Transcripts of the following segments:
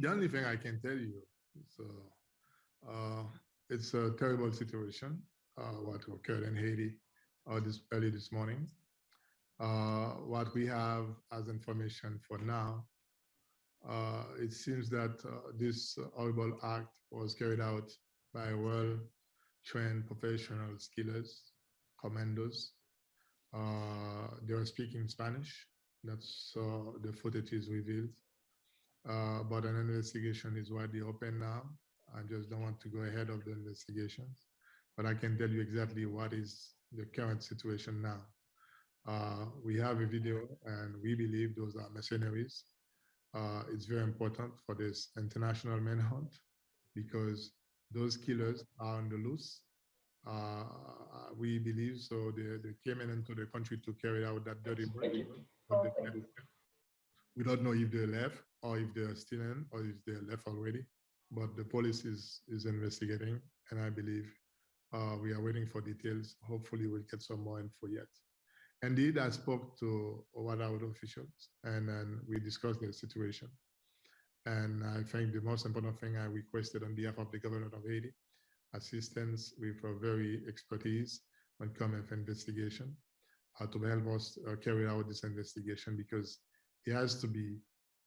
The only thing I can tell you is it's a terrible situation, what occurred in Haiti this early this morning. What we have as information for now, it seems that this horrible act was carried out by well-trained professional killers, commandos. They were speaking Spanish. That's the footage is revealed. But an investigation is widely open now. I just don't want to go ahead of the investigations. But I can tell you exactly what is the current situation now. We have a video, and we believe those are mercenaries. It's very important for this international manhunt because those killers are on the loose. We believe so. They came into the country to carry out that dirty work. We don't know if they left or if they're still in or if they left already. But the police is investigating, and I believe we are waiting for details. Hopefully, we'll get some more info yet. Indeed, I spoke to White House officials, and then we discussed the situation. And I think the most important thing I requested on behalf of the government of Haiti, assistance with very expertise when it comes to investigation, to help us carry out this investigation because it has to be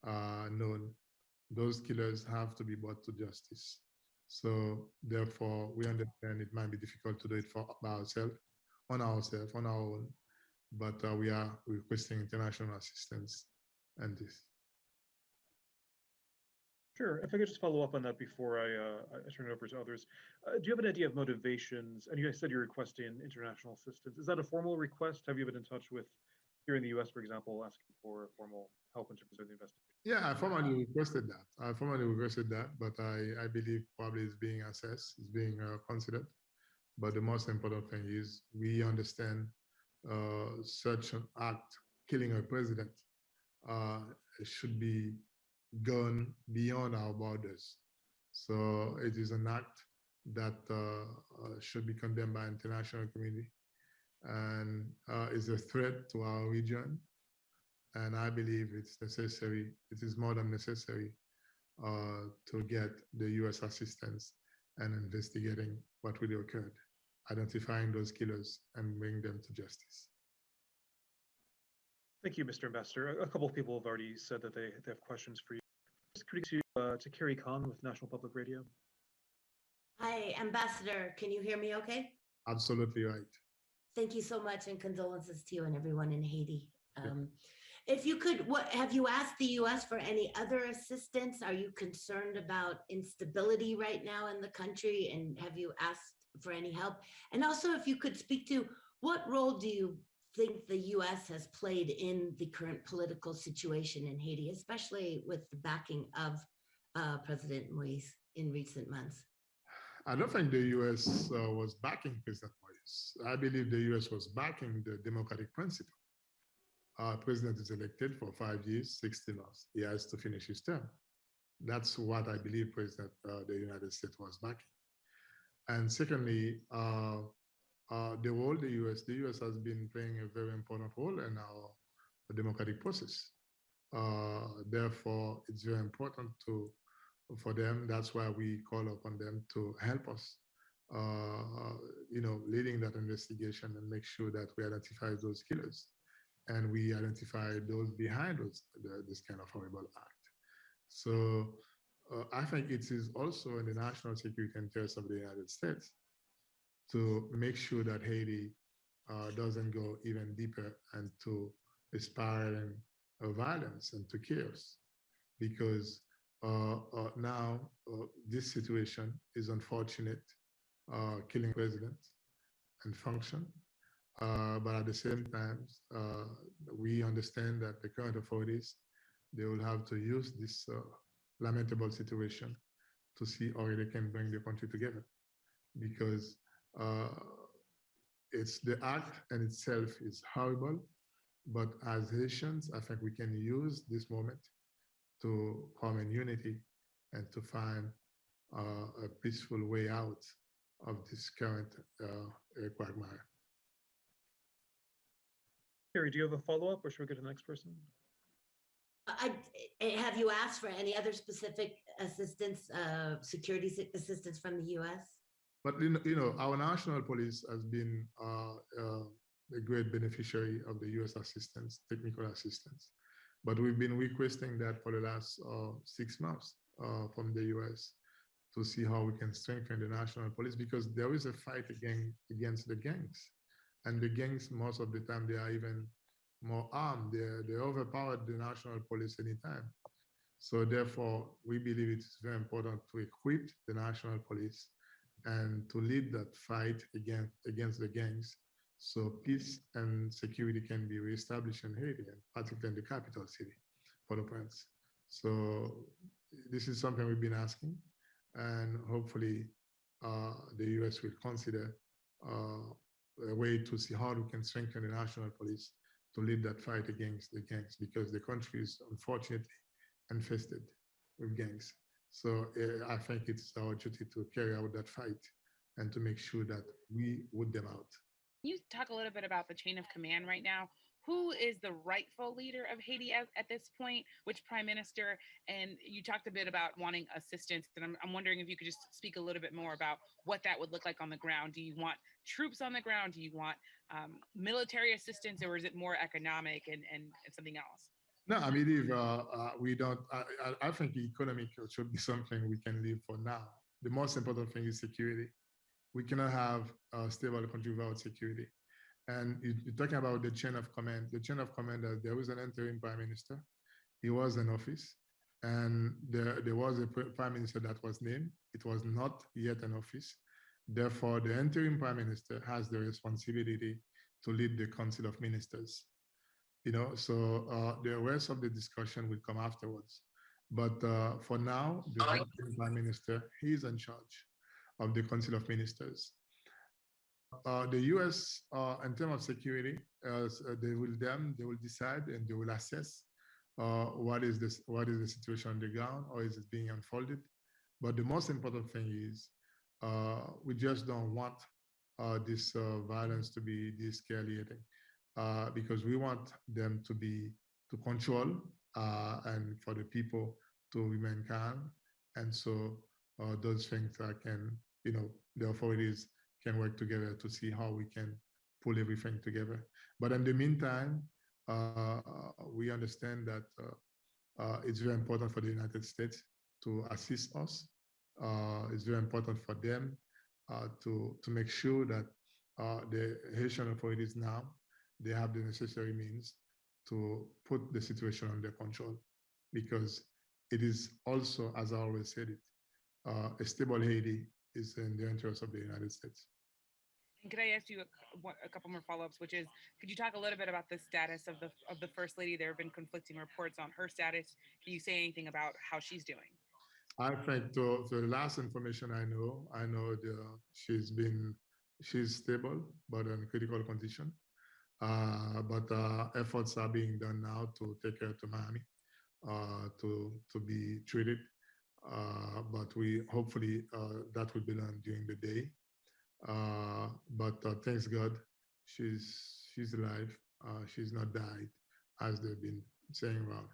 known. Those killers have to be brought to justice. So therefore, we understand it might be difficult to do it by ourselves, on our own, but we are requesting international assistance and this. Sure. If I could just follow up on that before I turn it over to others. Do you have an idea of motivations? And you guys said you're requesting international assistance. Is that a formal request? Have you been in touch with, here in the US, for example, asking for formal help in terms of the investigation? Yeah, I formally requested that. But I believe probably it's being assessed, it's being considered. But the most important thing is we understand such an act, killing a president, should be gone beyond our borders. So it is an act that should be condemned by international community and is a threat to our region. And I believe it's necessary, it is more than necessary to get the US assistance and investigating what really occurred, identifying those killers and bring them to justice. Thank you, Mr. Ambassador. A couple of people have already said that they have questions for you. To Carrie Khan with National Public Radio. Hi, Ambassador. Can you hear me okay? Absolutely right. Thank you so much, and condolences to you and everyone in Haiti. If you could, have you asked the US for any other assistance? Are you concerned about instability right now in the country? And have you asked for any help? And also, if you could speak to what role do you think the US has played in the current political situation in Haiti, especially with the backing of President Moïse in recent months? I don't think the US was backing President Moïse. I believe the US was backing the democratic principle. President is elected for 5 years, 60 months. He has to finish his term. That's what I believe President the United States was backing. And secondly, the role the US has been playing a very important role in our democratic process. Therefore, it's very important for them. That's why we call upon them to help us, leading that investigation and make sure that we identify those killers and we identify those behind this kind of horrible act. So I think it is also in the national security interest of the United States to make sure that Haiti doesn't go even deeper and to spiraling violence and to chaos, because now this situation is unfortunate, killing president and function, but at the same time, we understand that the current authorities, they will have to use this lamentable situation to see how they can bring the country together, because it's the act in itself is horrible, but as Haitians, I think we can use this moment to come in unity and to find a peaceful way out of this current quagmire. Carrie, do you have a follow-up, or should we go to the next person? Have you asked for any other specific assistance, security assistance from the U.S.? But our national police has been a great beneficiary of the U.S. assistance, technical assistance. But we've been requesting that for the last 6 months from the U.S. to see how we can strengthen the national police, because there is a fight against the gangs. And the gangs, most of the time, they are even more armed. They overpowered the national police anytime. So therefore, we believe it's very important to equip the national police and to lead that fight against the gangs, so peace and security can be reestablished in Haiti, and particularly in the capital city, Port-au-Prince. So this is something we've been asking, and hopefully the US will consider a way to see how we can strengthen the national police to lead that fight against the gangs, because the country is unfortunately infested with gangs. So I think it's our duty to carry out that fight and to make sure that we root them out. Can you talk a little bit about the chain of command right now? Who is the rightful leader of Haiti at this point? Which prime minister? And you talked a bit about wanting assistance, and I'm wondering if you could just speak a little bit more about what that would look like on the ground. Do you want troops on the ground? Do you want military assistance, or is it more economic and something else? No, I believe we don't. I think economic should be something we can live for now. The most important thing is security. We cannot have a stable country without security. And you're talking about the chain of command. The chain of command, there was an interim prime minister. He was in office. And there was a prime minister that was named. It was not yet in office. Therefore, the interim prime minister has the responsibility to lead the council of ministers. So the rest of the discussion will come afterwards. But for now, the interim prime minister, he's in charge of the council of ministers. The US, in terms of security, they will decide and they will assess what is the situation on the ground, or is it being unfolded. But the most important thing is we just don't want this violence to be de-escalating, because we want them to control and for the people to remain calm. And so those things the authorities can work together to see how we can pull everything together. But in the meantime, we understand that it's very important for the United States to assist us. It's very important for them to make sure that the Haitian authorities now, they have the necessary means to put the situation under control, because it is also, as I always said it, a stable Haiti is in the interest of the United States. And could I ask you a couple more follow-ups, which is, could you talk a little bit about the status of the First Lady? There have been conflicting reports on her status. Can you say anything about how she's doing? I think the last information I know she's stable, but in critical condition. But efforts are being done now to take her to Miami to be treated. But we hopefully that will be done during the day. But thanks God, she's alive. She's not died, as they've been saying around.